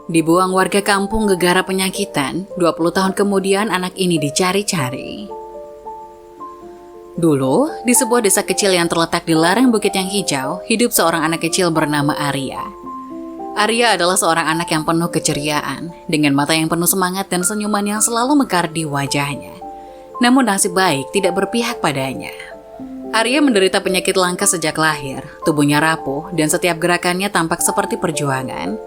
Dibuang warga kampung gegara penyakitan, 20 tahun kemudian anak ini dicari-cari. Dulu, di sebuah desa kecil yang terletak di lereng bukit yang hijau, hidup seorang anak kecil bernama Arya. Arya adalah seorang anak yang penuh keceriaan, dengan mata yang penuh semangat dan senyuman yang selalu mekar di wajahnya. Namun nasib baik tidak berpihak padanya. Arya menderita penyakit langka sejak lahir, tubuhnya rapuh dan setiap gerakannya tampak seperti perjuangan.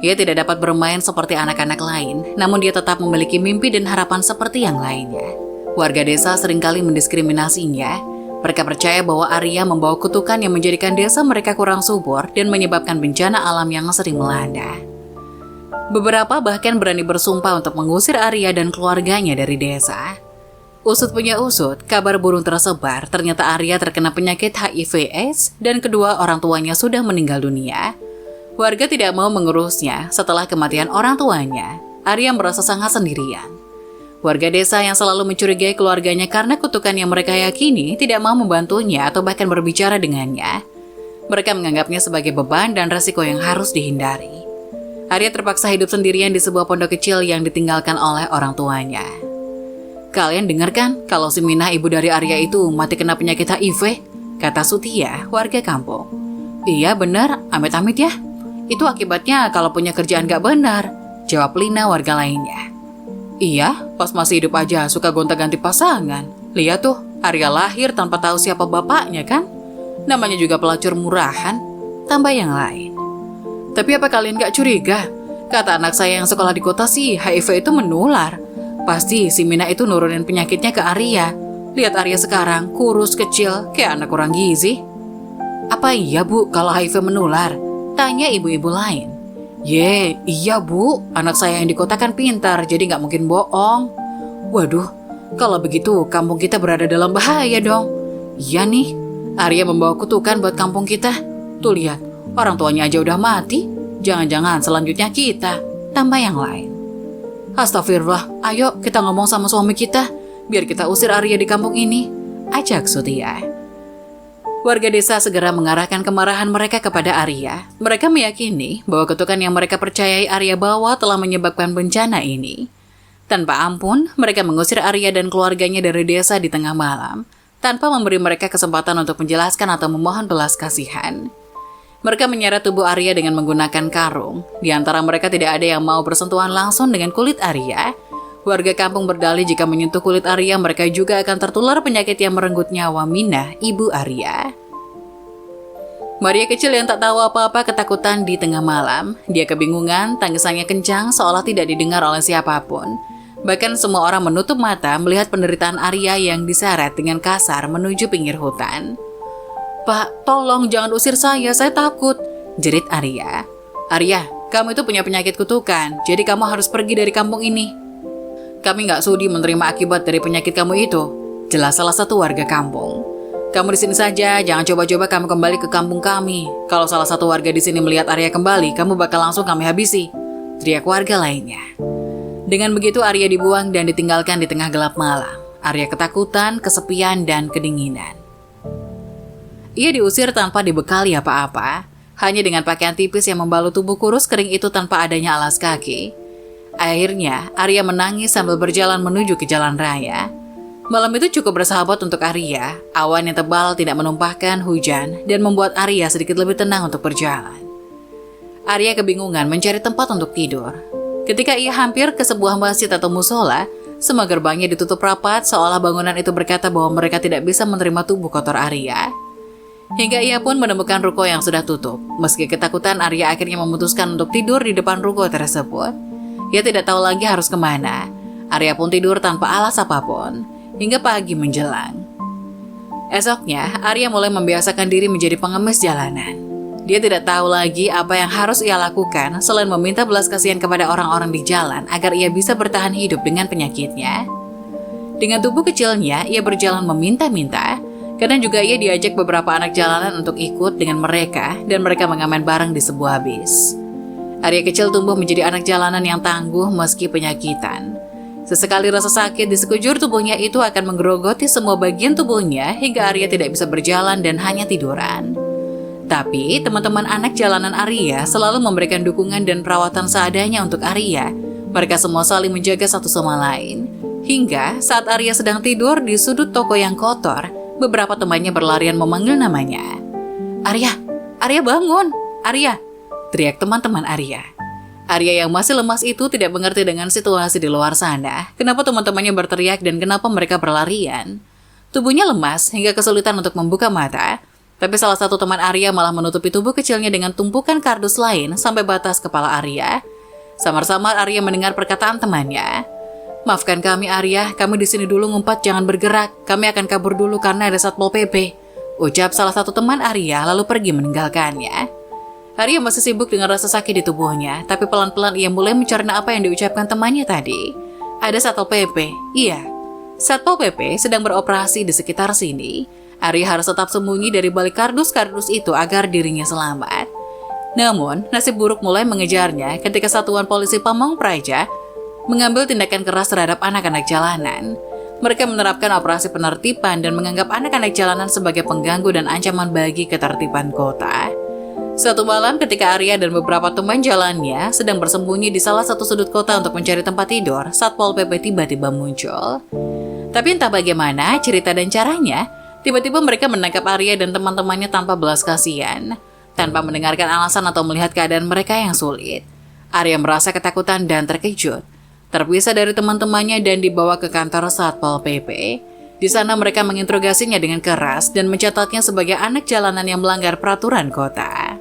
Ia tidak dapat bermain seperti anak-anak lain, namun dia tetap memiliki mimpi dan harapan seperti yang lainnya. Warga desa seringkali mendiskriminasinya. Mereka percaya bahwa Arya membawa kutukan yang menjadikan desa mereka kurang subur dan menyebabkan bencana alam yang sering melanda. Beberapa bahkan berani bersumpah untuk mengusir Arya dan keluarganya dari desa. Usut punya usut, kabar burung tersebar ternyata Arya terkena penyakit HIV/AIDS dan kedua orang tuanya sudah meninggal dunia. Warga tidak mau mengurusnya setelah kematian orang tuanya. Arya merasa sangat sendirian. Warga desa yang selalu mencurigai keluarganya karena kutukan yang mereka yakini tidak mau membantunya atau bahkan berbicara dengannya. Mereka menganggapnya sebagai beban dan resiko yang harus dihindari. Arya terpaksa hidup sendirian di sebuah pondok kecil yang ditinggalkan oleh orang tuanya. Kalian dengar kan kalau si Minah ibu dari Arya itu mati kena penyakit HIV? Kata Sutia, warga kampung. Iya benar, amit-amit ya. Itu akibatnya kalau punya kerjaan gak benar, jawab Lina warga lainnya. Iya, pas masih hidup aja suka gonta-ganti pasangan. Lihat tuh, Arya lahir tanpa tahu siapa bapaknya kan? Namanya juga pelacur murahan, tambah yang lain. Tapi apa kalian gak curiga? Kata anak saya yang sekolah di kota sih, HIV itu menular. Pasti si Mina itu nurunin penyakitnya ke Arya. Lihat Arya sekarang, kurus kecil, kayak anak kurang gizi. Apa iya bu kalau HIV menular? Tanya ibu-ibu lain. Iya bu, anak saya yang di kota kan pintar, jadi nggak mungkin bohong. Waduh, kalau begitu kampung kita berada dalam bahaya dong. Iya nih, Arya membawa kutukan buat kampung kita. Tuh lihat, orang tuanya aja udah mati. Jangan-jangan selanjutnya kita, tambah yang lain. Astagfirullah, ayo kita ngomong sama suami kita, biar kita usir Arya di kampung ini, ajak Sutia. Warga desa segera mengarahkan kemarahan mereka kepada Arya. Mereka meyakini bahwa kutukan yang mereka percayai Arya bawa telah menyebabkan bencana ini. Tanpa ampun, mereka mengusir Arya dan keluarganya dari desa di tengah malam, tanpa memberi mereka kesempatan untuk menjelaskan atau memohon belas kasihan. Mereka menyeret tubuh Arya dengan menggunakan karung. Di antara mereka tidak ada yang mau bersentuhan langsung dengan kulit Arya. Warga kampung berdalih jika menyentuh kulit Arya, mereka juga akan tertular penyakit yang merenggut nyawa Minah, ibu Arya. Maria kecil yang tak tahu apa-apa ketakutan di tengah malam. Dia kebingungan, tangisannya kencang seolah tidak didengar oleh siapapun. Bahkan semua orang menutup mata melihat penderitaan Arya yang diseret dengan kasar menuju pinggir hutan. Pak, tolong jangan usir saya takut, jerit Arya. Arya, kamu itu punya penyakit kutukan, jadi kamu harus pergi dari kampung ini. Kami nggak sudi menerima akibat dari penyakit kamu itu, jelas salah satu warga kampung. Kamu di sini saja, jangan coba-coba kamu kembali ke kampung kami. Kalau salah satu warga di sini melihat Arya kembali, kamu bakal langsung kami habisi, teriak warga lainnya. Dengan begitu Arya dibuang dan ditinggalkan di tengah gelap malam. Arya ketakutan, kesepian, dan kedinginan. Ia diusir tanpa dibekali apa-apa, hanya dengan pakaian tipis yang membalut tubuh kurus kering itu tanpa adanya alas kaki. Akhirnya, Arya menangis sambil berjalan menuju ke jalan raya. Malam itu cukup bersahabat untuk Arya. Awan yang tebal tidak menumpahkan hujan dan membuat Arya sedikit lebih tenang untuk berjalan. Arya kebingungan mencari tempat untuk tidur. Ketika ia hampir ke sebuah masjid atau musola, semua gerbangnya ditutup rapat seolah bangunan itu berkata bahwa mereka tidak bisa menerima tubuh kotor Arya. Hingga ia pun menemukan ruko yang sudah tutup. Meski ketakutan, Arya akhirnya memutuskan untuk tidur di depan ruko tersebut. Ia tidak tahu lagi harus kemana. Arya pun tidur tanpa alas apapun, hingga pagi menjelang. Esoknya, Arya mulai membiasakan diri menjadi pengemis jalanan. Dia tidak tahu lagi apa yang harus ia lakukan selain meminta belas kasihan kepada orang-orang di jalan agar ia bisa bertahan hidup dengan penyakitnya. Dengan tubuh kecilnya, ia berjalan meminta-minta. Kadang juga ia diajak beberapa anak jalanan untuk ikut dengan mereka dan mereka mengamen bareng di sebuah bis. Arya kecil tumbuh menjadi anak jalanan yang tangguh meski penyakitan. Sesekali rasa sakit di sekujur tubuhnya itu akan menggerogoti semua bagian tubuhnya hingga Arya tidak bisa berjalan dan hanya tiduran. Tapi teman-teman anak jalanan Arya selalu memberikan dukungan dan perawatan seadanya untuk Arya. Mereka semua saling menjaga satu sama lain. Hingga saat Arya sedang tidur di sudut toko yang kotor, beberapa temannya berlarian memanggil namanya. "Arya, Arya bangun, Arya!" teriak teman-teman Arya. Arya yang masih lemas itu tidak mengerti dengan situasi di luar sana. Kenapa teman-temannya berteriak dan kenapa mereka berlarian? Tubuhnya lemas hingga kesulitan untuk membuka mata. Tapi salah satu teman Arya malah menutupi tubuh kecilnya dengan tumpukan kardus lain sampai batas kepala Arya. Samar-samar Arya mendengar perkataan temannya. "Maafkan kami Arya, kami di sini dulu ngumpat, jangan bergerak. Kami akan kabur dulu karena ada Satpol PP," ucap salah satu teman Arya lalu pergi meninggalkannya. Arya masih sibuk dengan rasa sakit di tubuhnya, tapi pelan-pelan ia mulai mencerna apa yang diucapkan temannya tadi. Ada Satpol PP, iya. Satpol PP sedang beroperasi di sekitar sini. Arya harus tetap sembunyi dari balik kardus-kardus itu agar dirinya selamat. Namun, nasib buruk mulai mengejarnya ketika Satuan Polisi Pamong Praja mengambil tindakan keras terhadap anak-anak jalanan. Mereka menerapkan operasi penertiban dan menganggap anak-anak jalanan sebagai pengganggu dan ancaman bagi ketertiban kota. Suatu malam ketika Arya dan beberapa teman jalannya sedang bersembunyi di salah satu sudut kota untuk mencari tempat tidur, Satpol PP tiba-tiba muncul. Tapi entah bagaimana cerita dan caranya, tiba-tiba mereka menangkap Arya dan teman-temannya tanpa belas kasihan. Tanpa mendengarkan alasan atau melihat keadaan mereka yang sulit, Arya merasa ketakutan dan terkejut. Terpisah dari teman-temannya dan dibawa ke kantor Satpol PP. Di sana mereka menginterogasinya dengan keras dan mencatatnya sebagai anak jalanan yang melanggar peraturan kota.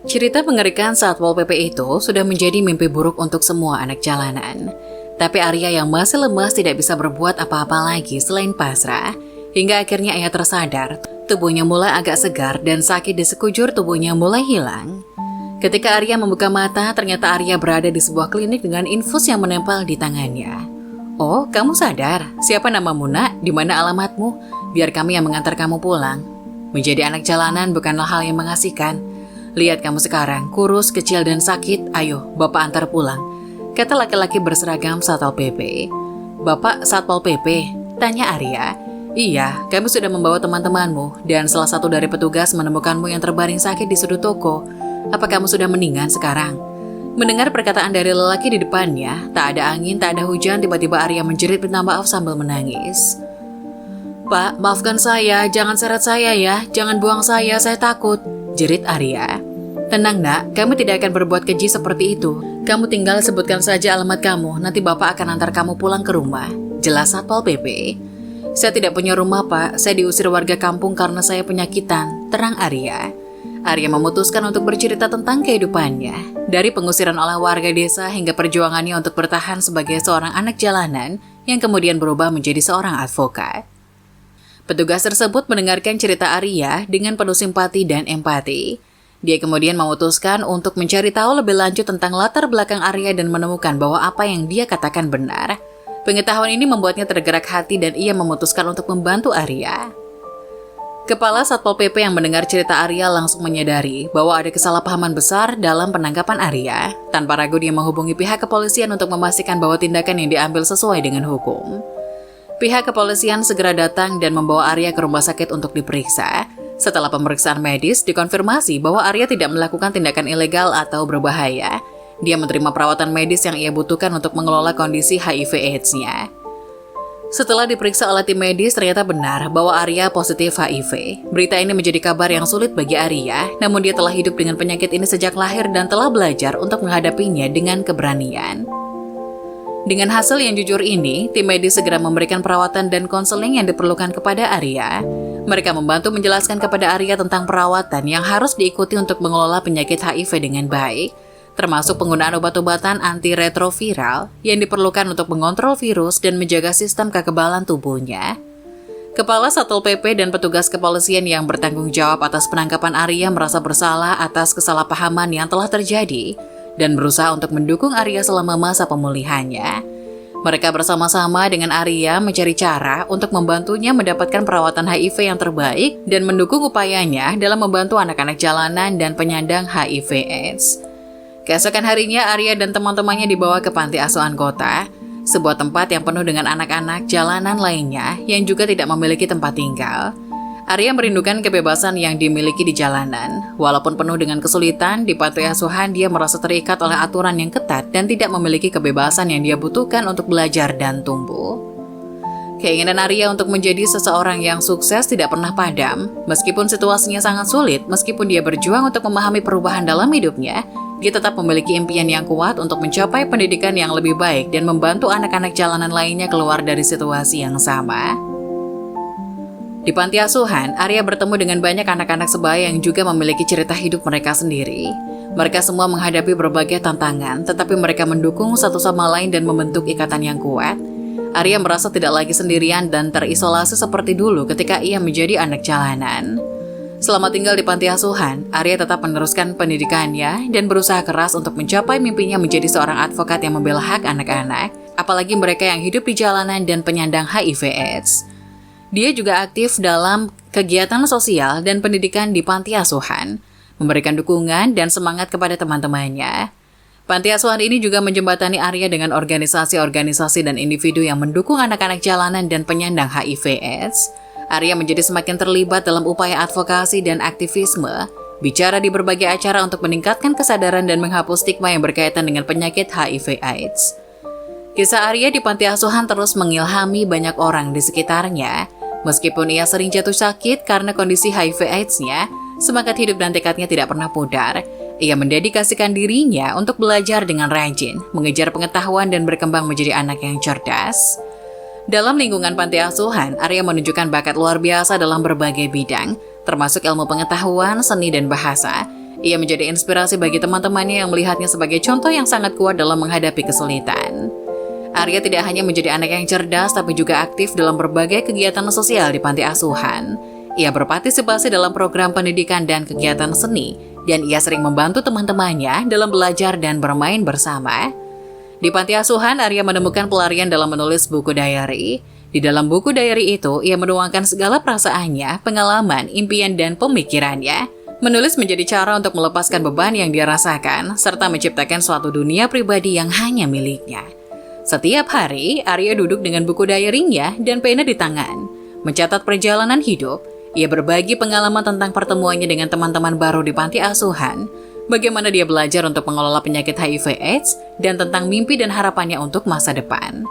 Cerita mengerikan Satpol PP itu sudah menjadi mimpi buruk untuk semua anak jalanan. Tapi Arya yang masih lemas tidak bisa berbuat apa-apa lagi selain pasrah. Hingga akhirnya ia tersadar, tubuhnya mulai agak segar dan sakit di sekujur tubuhnya mulai hilang. Ketika Arya membuka mata, ternyata Arya berada di sebuah klinik dengan infus yang menempel di tangannya. "Oh, kamu sadar? Siapa namamu, Nak? Di mana alamatmu? Biar kami yang mengantar kamu pulang." Menjadi anak jalanan bukanlah hal yang mengasihkan. "Lihat kamu sekarang, kurus, kecil, dan sakit. Ayo, Bapak antar pulang," kata laki-laki berseragam Satpol PP. "Bapak Satpol PP?" tanya Arya. "Iya, kami sudah membawa teman-temanmu, dan salah satu dari petugas menemukanmu yang terbaring sakit di sudut toko. Apa kamu sudah mendingan sekarang?" Mendengar perkataan dari lelaki di depannya, tak ada angin, tak ada hujan, tiba-tiba Arya menjerit minta maaf sambil menangis. "Pak, maafkan saya, jangan seret saya ya, jangan buang saya takut," jerit Arya. "Tenang Nak, kami tidak akan berbuat keji seperti itu. Kamu tinggal sebutkan saja alamat kamu, nanti Bapak akan antar kamu pulang ke rumah," jelas Satpol PP. "Saya tidak punya rumah Pak, saya diusir warga kampung karena saya penyakitan," terang Arya. Arya memutuskan untuk bercerita tentang kehidupannya, dari pengusiran oleh warga desa hingga perjuangannya untuk bertahan sebagai seorang anak jalanan yang kemudian berubah menjadi seorang advokat. Petugas tersebut mendengarkan cerita Arya dengan penuh simpati dan empati. Dia kemudian memutuskan untuk mencari tahu lebih lanjut tentang latar belakang Arya dan menemukan bahwa apa yang dia katakan benar. Pengetahuan ini membuatnya tergerak hati dan ia memutuskan untuk membantu Arya. Kepala Satpol PP yang mendengar cerita Arya langsung menyadari bahwa ada kesalahpahaman besar dalam penangkapan Arya. Tanpa ragu dia menghubungi pihak kepolisian untuk memastikan bahwa tindakan yang diambil sesuai dengan hukum. Pihak kepolisian segera datang dan membawa Arya ke rumah sakit untuk diperiksa. Setelah pemeriksaan medis, dikonfirmasi bahwa Arya tidak melakukan tindakan ilegal atau berbahaya. Dia menerima perawatan medis yang ia butuhkan untuk mengelola kondisi HIV/AIDS-nya. Setelah diperiksa oleh tim medis, ternyata benar bahwa Arya positif HIV. Berita ini menjadi kabar yang sulit bagi Arya, namun dia telah hidup dengan penyakit ini sejak lahir dan telah belajar untuk menghadapinya dengan keberanian. Dengan hasil yang jujur ini, tim medis segera memberikan perawatan dan konseling yang diperlukan kepada Arya. Mereka membantu menjelaskan kepada Arya tentang perawatan yang harus diikuti untuk mengelola penyakit HIV dengan baik, termasuk penggunaan obat-obatan antiretroviral yang diperlukan untuk mengontrol virus dan menjaga sistem kekebalan tubuhnya. Kepala Satpol PP dan petugas kepolisian yang bertanggung jawab atas penangkapan Arya merasa bersalah atas kesalahpahaman yang telah terjadi dan berusaha untuk mendukung Arya selama masa pemulihannya. Mereka bersama-sama dengan Arya mencari cara untuk membantunya mendapatkan perawatan HIV yang terbaik dan mendukung upayanya dalam membantu anak-anak jalanan dan penyandang HIV/AIDS. Keesokan harinya, Arya dan teman-temannya dibawa ke panti asuhan kota, sebuah tempat yang penuh dengan anak-anak jalanan lainnya yang juga tidak memiliki tempat tinggal. Arya merindukan kebebasan yang dimiliki di jalanan. Walaupun penuh dengan kesulitan, di panti asuhan dia merasa terikat oleh aturan yang ketat dan tidak memiliki kebebasan yang dia butuhkan untuk belajar dan tumbuh. Keinginan Arya untuk menjadi seseorang yang sukses tidak pernah padam. Meskipun situasinya sangat sulit, meskipun dia berjuang untuk memahami perubahan dalam hidupnya, dia tetap memiliki impian yang kuat untuk mencapai pendidikan yang lebih baik dan membantu anak-anak jalanan lainnya keluar dari situasi yang sama. Di panti asuhan, Arya bertemu dengan banyak anak-anak sebaya yang juga memiliki cerita hidup mereka sendiri. Mereka semua menghadapi berbagai tantangan, tetapi mereka mendukung satu sama lain dan membentuk ikatan yang kuat. Arya merasa tidak lagi sendirian dan terisolasi seperti dulu ketika ia menjadi anak jalanan. Selama tinggal di panti asuhan, Arya tetap meneruskan pendidikannya dan berusaha keras untuk mencapai mimpinya menjadi seorang advokat yang membela hak anak-anak, apalagi mereka yang hidup di jalanan dan penyandang HIV/AIDS. Dia juga aktif dalam kegiatan sosial dan pendidikan di panti asuhan, memberikan dukungan dan semangat kepada teman-temannya. Panti asuhan ini juga menjembatani Arya dengan organisasi-organisasi dan individu yang mendukung anak-anak jalanan dan penyandang HIV/AIDS. Arya menjadi semakin terlibat dalam upaya advokasi dan aktivisme, bicara di berbagai acara untuk meningkatkan kesadaran dan menghapus stigma yang berkaitan dengan penyakit HIV/AIDS. Kisah Arya di panti asuhan terus mengilhami banyak orang di sekitarnya. Meskipun ia sering jatuh sakit karena kondisi HIV/AIDS-nya, semangat hidup dan tekadnya tidak pernah pudar. Ia mendedikasikan dirinya untuk belajar dengan rajin, mengejar pengetahuan dan berkembang menjadi anak yang cerdas. Dalam lingkungan panti asuhan, Arya menunjukkan bakat luar biasa dalam berbagai bidang, termasuk ilmu pengetahuan, seni, dan bahasa. Ia menjadi inspirasi bagi teman-temannya yang melihatnya sebagai contoh yang sangat kuat dalam menghadapi kesulitan. Arya tidak hanya menjadi anak yang cerdas, tapi juga aktif dalam berbagai kegiatan sosial di panti asuhan. Ia berpartisipasi dalam program pendidikan dan kegiatan seni, dan ia sering membantu teman-temannya dalam belajar dan bermain bersama. Di panti asuhan, Arya menemukan pelarian dalam menulis buku diary. Di dalam buku diary itu, ia menuangkan segala perasaannya, pengalaman, impian, dan pemikirannya. Menulis menjadi cara untuk melepaskan beban yang dia rasakan, serta menciptakan suatu dunia pribadi yang hanya miliknya. Setiap hari, Arya duduk dengan buku diary-nya dan pena di tangan. Mencatat perjalanan hidup, ia berbagi pengalaman tentang pertemuannya dengan teman-teman baru di panti asuhan, bagaimana dia belajar untuk mengelola penyakit HIV/AIDS, dan tentang mimpi dan harapannya untuk masa depan.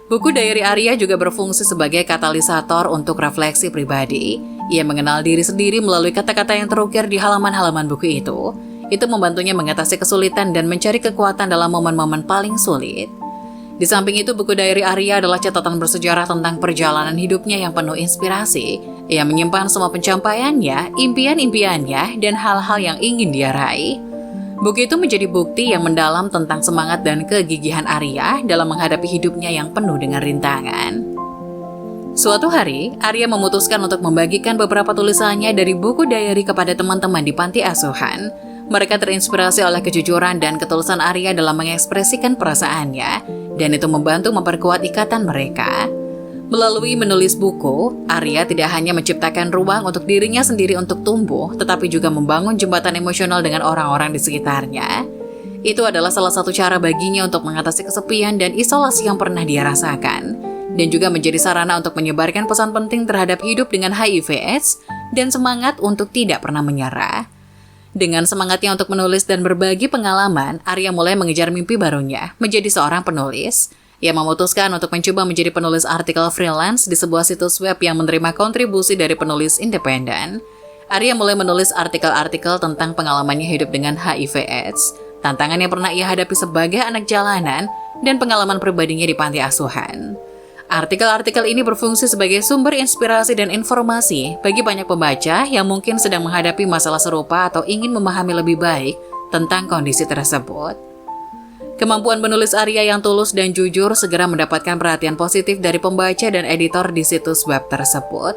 Buku diary Arya juga berfungsi sebagai katalisator untuk refleksi pribadi. Ia mengenal diri sendiri melalui kata-kata yang terukir di halaman-halaman buku itu. Itu membantunya mengatasi kesulitan dan mencari kekuatan dalam momen-momen paling sulit. Di samping itu, buku diary Arya adalah catatan bersejarah tentang perjalanan hidupnya yang penuh inspirasi. Ia menyimpan semua pencapaiannya, impian-impiannya, dan hal-hal yang ingin dia raih. Buku itu menjadi bukti yang mendalam tentang semangat dan kegigihan Arya dalam menghadapi hidupnya yang penuh dengan rintangan. Suatu hari, Arya memutuskan untuk membagikan beberapa tulisannya dari buku diary kepada teman-teman di panti asuhan. Mereka terinspirasi oleh kejujuran dan ketulusan Arya dalam mengekspresikan perasaannya, dan itu membantu memperkuat ikatan mereka. Melalui menulis buku, Arya tidak hanya menciptakan ruang untuk dirinya sendiri untuk tumbuh, tetapi juga membangun jembatan emosional dengan orang-orang di sekitarnya. Itu adalah salah satu cara baginya untuk mengatasi kesepian dan isolasi yang pernah dia rasakan, dan juga menjadi sarana untuk menyebarkan pesan penting terhadap hidup dengan HIV/AIDS dan semangat untuk tidak pernah menyerah. Dengan semangatnya untuk menulis dan berbagi pengalaman, Arya mulai mengejar mimpi barunya, menjadi seorang penulis. Ia memutuskan untuk mencoba menjadi penulis artikel freelance di sebuah situs web yang menerima kontribusi dari penulis independen. Arya mulai menulis artikel-artikel tentang pengalamannya hidup dengan HIV/AIDS, tantangan yang pernah ia hadapi sebagai anak jalanan, dan pengalaman pribadinya di panti asuhan. Artikel-artikel ini berfungsi sebagai sumber inspirasi dan informasi bagi banyak pembaca yang mungkin sedang menghadapi masalah serupa atau ingin memahami lebih baik tentang kondisi tersebut. Kemampuan menulis Arya yang tulus dan jujur segera mendapatkan perhatian positif dari pembaca dan editor di situs web tersebut.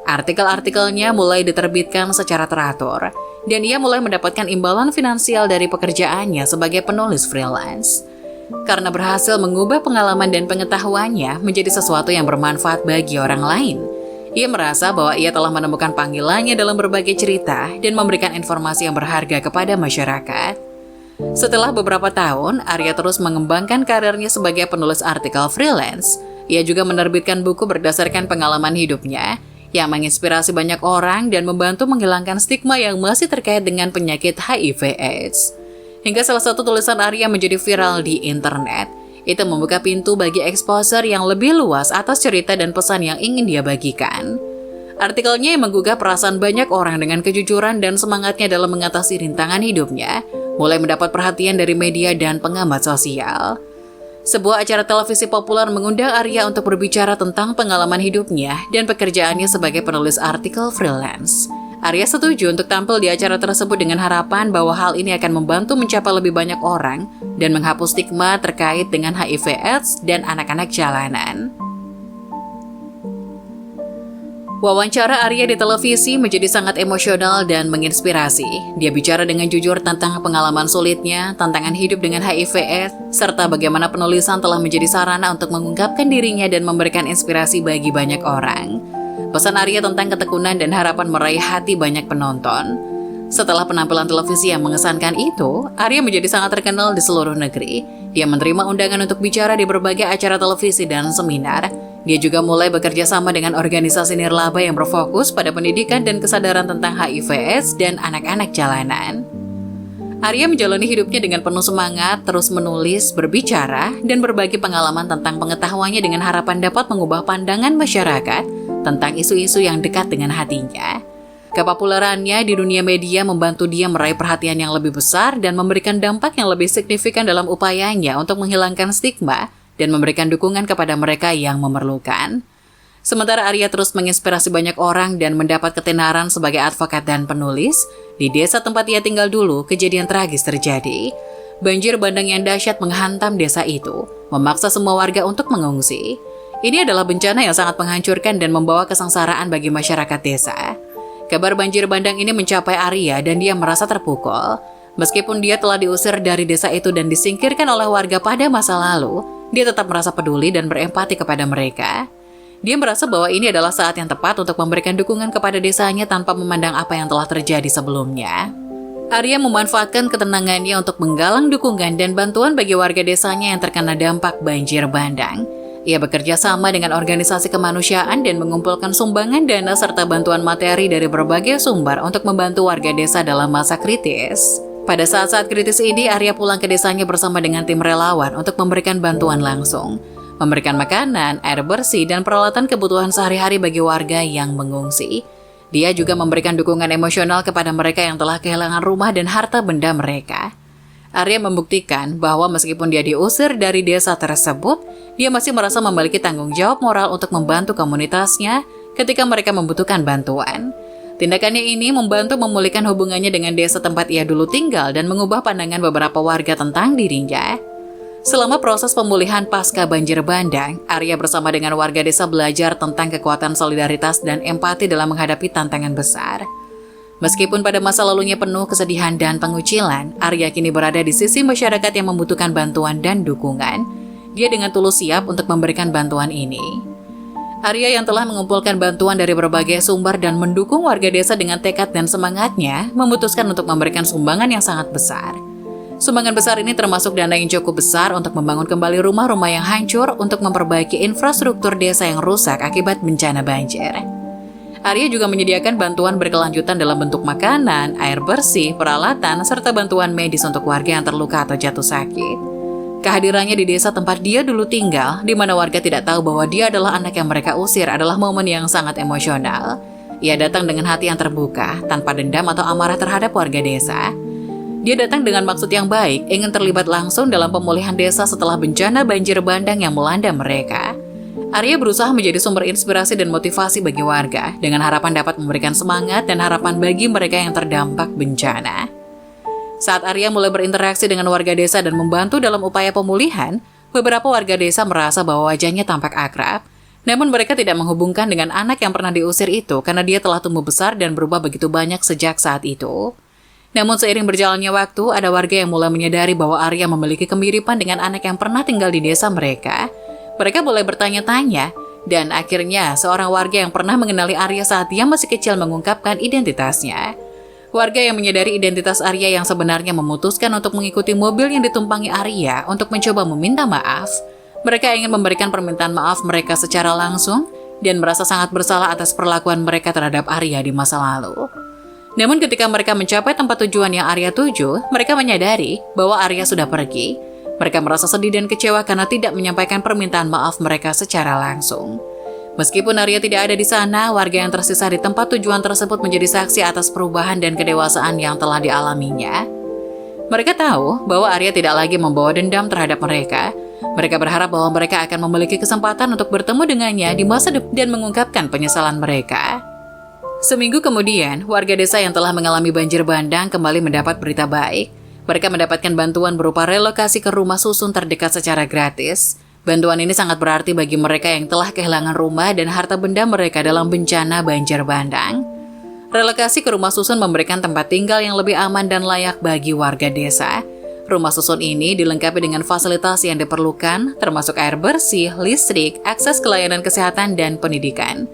Artikel-artikelnya mulai diterbitkan secara teratur, dan ia mulai mendapatkan imbalan finansial dari pekerjaannya sebagai penulis freelance. Karena berhasil mengubah pengalaman dan pengetahuannya menjadi sesuatu yang bermanfaat bagi orang lain, ia merasa bahwa ia telah menemukan panggilannya dalam berbagai cerita dan memberikan informasi yang berharga kepada masyarakat. Setelah beberapa tahun, Arya terus mengembangkan karirnya sebagai penulis artikel freelance. Ia juga menerbitkan buku berdasarkan pengalaman hidupnya yang menginspirasi banyak orang dan membantu menghilangkan stigma yang masih terkait dengan penyakit HIV/AIDS. Hingga salah satu tulisan Arya menjadi viral di internet. Itu membuka pintu bagi exposure yang lebih luas atas cerita dan pesan yang ingin dia bagikan. Artikelnya yang menggugah perasaan banyak orang dengan kejujuran dan semangatnya dalam mengatasi rintangan hidupnya, mulai mendapat perhatian dari media dan pengamat sosial. Sebuah acara televisi populer mengundang Arya untuk berbicara tentang pengalaman hidupnya dan pekerjaannya sebagai penulis artikel freelance. Arya setuju untuk tampil di acara tersebut dengan harapan bahwa hal ini akan membantu mencapai lebih banyak orang dan menghapus stigma terkait dengan HIV/AIDS dan anak-anak jalanan. Wawancara Arya di televisi menjadi sangat emosional dan menginspirasi. Dia bicara dengan jujur tentang pengalaman sulitnya, tantangan hidup dengan HIV/AIDS, serta bagaimana penulisan telah menjadi sarana untuk mengungkapkan dirinya dan memberikan inspirasi bagi banyak orang. Pesan Arya tentang ketekunan dan harapan meraih hati banyak penonton. Setelah penampilan televisi yang mengesankan itu, Arya menjadi sangat terkenal di seluruh negeri. Dia menerima undangan untuk bicara di berbagai acara televisi dan seminar. Dia juga mulai bekerja sama dengan organisasi nirlaba yang berfokus pada pendidikan dan kesadaran tentang HIV/AIDS dan anak-anak jalanan. Arya menjalani hidupnya dengan penuh semangat, terus menulis, berbicara, dan berbagi pengalaman tentang pengetahuannya dengan harapan dapat mengubah pandangan masyarakat tentang isu-isu yang dekat dengan hatinya. Kepopulerannya di dunia media membantu dia meraih perhatian yang lebih besar dan memberikan dampak yang lebih signifikan dalam upayanya untuk menghilangkan stigma dan memberikan dukungan kepada mereka yang memerlukan. Sementara Arya terus menginspirasi banyak orang dan mendapat ketenaran sebagai advokat dan penulis, di desa tempat ia tinggal dulu, kejadian tragis terjadi. Banjir bandang yang dahsyat menghantam desa itu, memaksa semua warga untuk mengungsi. Ini adalah bencana yang sangat menghancurkan dan membawa kesengsaraan bagi masyarakat desa. Kabar banjir bandang ini mencapai Arya dan dia merasa terpukul. Meskipun dia telah diusir dari desa itu dan disingkirkan oleh warga pada masa lalu, dia tetap merasa peduli dan berempati kepada mereka. Dia merasa bahwa ini adalah saat yang tepat untuk memberikan dukungan kepada desanya tanpa memandang apa yang telah terjadi sebelumnya. Arya memanfaatkan ketenangannya untuk menggalang dukungan dan bantuan bagi warga desanya yang terkena dampak banjir bandang. Ia bekerja sama dengan organisasi kemanusiaan dan mengumpulkan sumbangan dana serta bantuan materi dari berbagai sumber untuk membantu warga desa dalam masa kritis. Pada saat-saat kritis ini, Arya pulang ke desanya bersama dengan tim relawan untuk memberikan bantuan langsung, memberikan makanan, air bersih, dan peralatan kebutuhan sehari-hari bagi warga yang mengungsi. Dia juga memberikan dukungan emosional kepada mereka yang telah kehilangan rumah dan harta benda mereka. Arya membuktikan bahwa meskipun dia diusir dari desa tersebut, dia masih merasa memiliki tanggung jawab moral untuk membantu komunitasnya ketika mereka membutuhkan bantuan. Tindakannya ini membantu memulihkan hubungannya dengan desa tempat ia dulu tinggal dan mengubah pandangan beberapa warga tentang dirinya. Selama proses pemulihan pasca banjir bandang, Arya bersama dengan warga desa belajar tentang kekuatan solidaritas dan empati dalam menghadapi tantangan besar. Meskipun pada masa lalunya penuh kesedihan dan pengucilan, Arya kini berada di sisi masyarakat yang membutuhkan bantuan dan dukungan. Dia dengan tulus siap untuk memberikan bantuan ini. Arya yang telah mengumpulkan bantuan dari berbagai sumber dan mendukung warga desa dengan tekad dan semangatnya, memutuskan untuk memberikan sumbangan yang sangat besar. Sumbangan besar ini termasuk dana yang cukup besar untuk membangun kembali rumah-rumah yang hancur untuk memperbaiki infrastruktur desa yang rusak akibat bencana banjir. Arya juga menyediakan bantuan berkelanjutan dalam bentuk makanan, air bersih, peralatan, serta bantuan medis untuk warga yang terluka atau jatuh sakit. Kehadirannya di desa tempat dia dulu tinggal, di mana warga tidak tahu bahwa dia adalah anak yang mereka usir, adalah momen yang sangat emosional. Ia datang dengan hati yang terbuka, tanpa dendam atau amarah terhadap warga desa. Dia datang dengan maksud yang baik, ingin terlibat langsung dalam pemulihan desa setelah bencana banjir bandang yang melanda mereka. Arya berusaha menjadi sumber inspirasi dan motivasi bagi warga, dengan harapan dapat memberikan semangat dan harapan bagi mereka yang terdampak bencana. Saat Arya mulai berinteraksi dengan warga desa dan membantu dalam upaya pemulihan, beberapa warga desa merasa bahwa wajahnya tampak akrab. Namun mereka tidak menghubungkan dengan anak yang pernah diusir itu karena dia telah tumbuh besar dan berubah begitu banyak sejak saat itu. Namun seiring berjalannya waktu, ada warga yang mulai menyadari bahwa Arya memiliki kemiripan dengan anak yang pernah tinggal di desa mereka. Mereka mulai bertanya-tanya, dan akhirnya seorang warga yang pernah mengenali Arya saat dia masih kecil mengungkapkan identitasnya. Warga yang menyadari identitas Arya yang sebenarnya memutuskan untuk mengikuti mobil yang ditumpangi Arya untuk mencoba meminta maaf. Mereka ingin memberikan permintaan maaf mereka secara langsung, dan merasa sangat bersalah atas perlakuan mereka terhadap Arya di masa lalu. Namun ketika mereka mencapai tempat tujuan yang Arya tuju, mereka menyadari bahwa Arya sudah pergi. Mereka merasa sedih dan kecewa karena tidak menyampaikan permintaan maaf mereka secara langsung. Meskipun Arya tidak ada di sana, warga yang tersisa di tempat tujuan tersebut menjadi saksi atas perubahan dan kedewasaan yang telah dialaminya. Mereka tahu bahwa Arya tidak lagi membawa dendam terhadap mereka. Mereka berharap bahwa mereka akan memiliki kesempatan untuk bertemu dengannya di masa depan dan mengungkapkan penyesalan mereka. Seminggu kemudian, warga desa yang telah mengalami banjir bandang kembali mendapat berita baik. Mereka mendapatkan bantuan berupa relokasi ke rumah susun terdekat secara gratis. Bantuan ini sangat berarti bagi mereka yang telah kehilangan rumah dan harta benda mereka dalam bencana banjir bandang. Relokasi ke rumah susun memberikan tempat tinggal yang lebih aman dan layak bagi warga desa. Rumah susun ini dilengkapi dengan fasilitas yang diperlukan, termasuk air bersih, listrik, akses ke layanan kesehatan, dan pendidikan.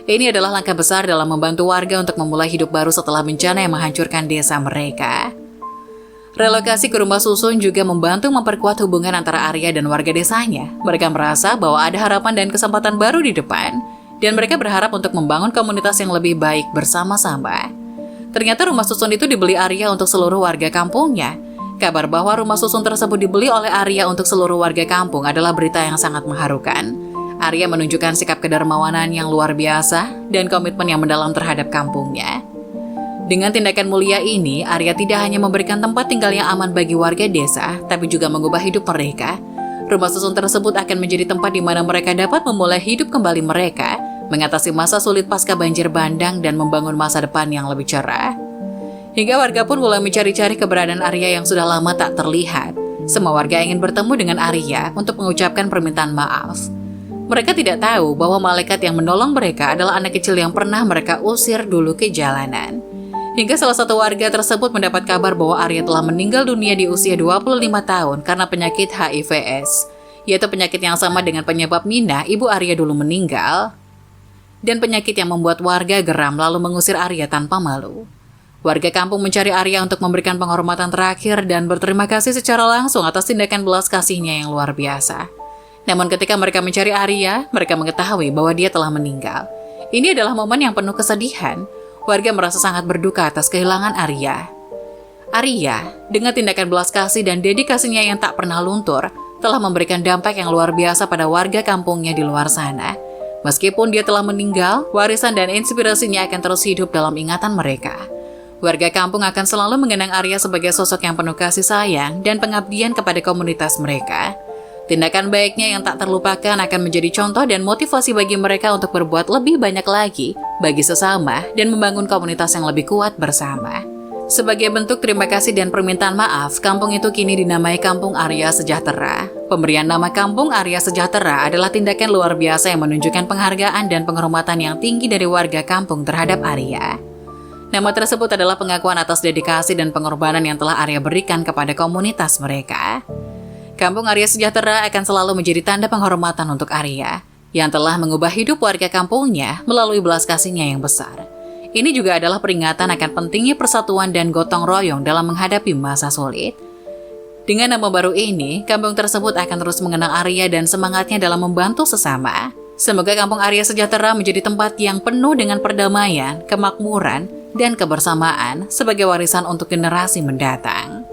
Ini adalah langkah besar dalam membantu warga untuk memulai hidup baru setelah bencana yang menghancurkan desa mereka. Relokasi ke rumah susun juga membantu memperkuat hubungan antara Arya dan warga desanya. Mereka merasa bahwa ada harapan dan kesempatan baru di depan, dan mereka berharap untuk membangun komunitas yang lebih baik bersama-sama. Ternyata rumah susun itu dibeli Arya untuk seluruh warga kampungnya. Kabar bahwa rumah susun tersebut dibeli oleh Arya untuk seluruh warga kampung adalah berita yang sangat mengharukan. Arya menunjukkan sikap kedermawanan yang luar biasa dan komitmen yang mendalam terhadap kampungnya. Dengan tindakan mulia ini, Arya tidak hanya memberikan tempat tinggal yang aman bagi warga desa, tapi juga mengubah hidup mereka. Rumah susun tersebut akan menjadi tempat di mana mereka dapat memulai hidup kembali mereka, mengatasi masa sulit pasca banjir bandang, dan membangun masa depan yang lebih cerah. Hingga warga pun mulai mencari-cari keberadaan Arya yang sudah lama tak terlihat. Semua warga ingin bertemu dengan Arya untuk mengucapkan permintaan maaf. Mereka tidak tahu bahwa malaikat yang menolong mereka adalah anak kecil yang pernah mereka usir dulu ke jalanan. Hingga salah satu warga tersebut mendapat kabar bahwa Arya telah meninggal dunia di usia 25 tahun karena penyakit HIV/AIDS, yaitu penyakit yang sama dengan penyebab Mina, ibu Arya dulu meninggal, dan penyakit yang membuat warga geram lalu mengusir Arya tanpa malu. Warga kampung mencari Arya untuk memberikan penghormatan terakhir dan berterima kasih secara langsung atas tindakan belas kasihnya yang luar biasa. Namun ketika mereka mencari Arya, mereka mengetahui bahwa dia telah meninggal. Ini adalah momen yang penuh kesedihan. Warga merasa sangat berduka atas kehilangan Arya. Arya, dengan tindakan belas kasih dan dedikasinya yang tak pernah luntur, telah memberikan dampak yang luar biasa pada warga kampungnya di luar sana. Meskipun dia telah meninggal, warisan dan inspirasinya akan terus hidup dalam ingatan mereka. Warga kampung akan selalu mengenang Arya sebagai sosok yang penuh kasih sayang dan pengabdian kepada komunitas mereka. Tindakan baiknya yang tak terlupakan akan menjadi contoh dan motivasi bagi mereka untuk berbuat lebih banyak lagi bagi sesama dan membangun komunitas yang lebih kuat bersama. Sebagai bentuk terima kasih dan permintaan maaf, kampung itu kini dinamai Kampung Arya Sejahtera. Pemberian nama Kampung Arya Sejahtera adalah tindakan luar biasa yang menunjukkan penghargaan dan penghormatan yang tinggi dari warga kampung terhadap Arya. Nama tersebut adalah pengakuan atas dedikasi dan pengorbanan yang telah Arya berikan kepada komunitas mereka. Kampung Arya Sejahtera akan selalu menjadi tanda penghormatan untuk Arya, yang telah mengubah hidup warga kampungnya melalui belas kasihnya yang besar. Ini juga adalah peringatan akan pentingnya persatuan dan gotong royong dalam menghadapi masa sulit. Dengan nama baru ini, kampung tersebut akan terus mengenang Arya dan semangatnya dalam membantu sesama. Semoga Kampung Arya Sejahtera menjadi tempat yang penuh dengan perdamaian, kemakmuran, dan kebersamaan sebagai warisan untuk generasi mendatang.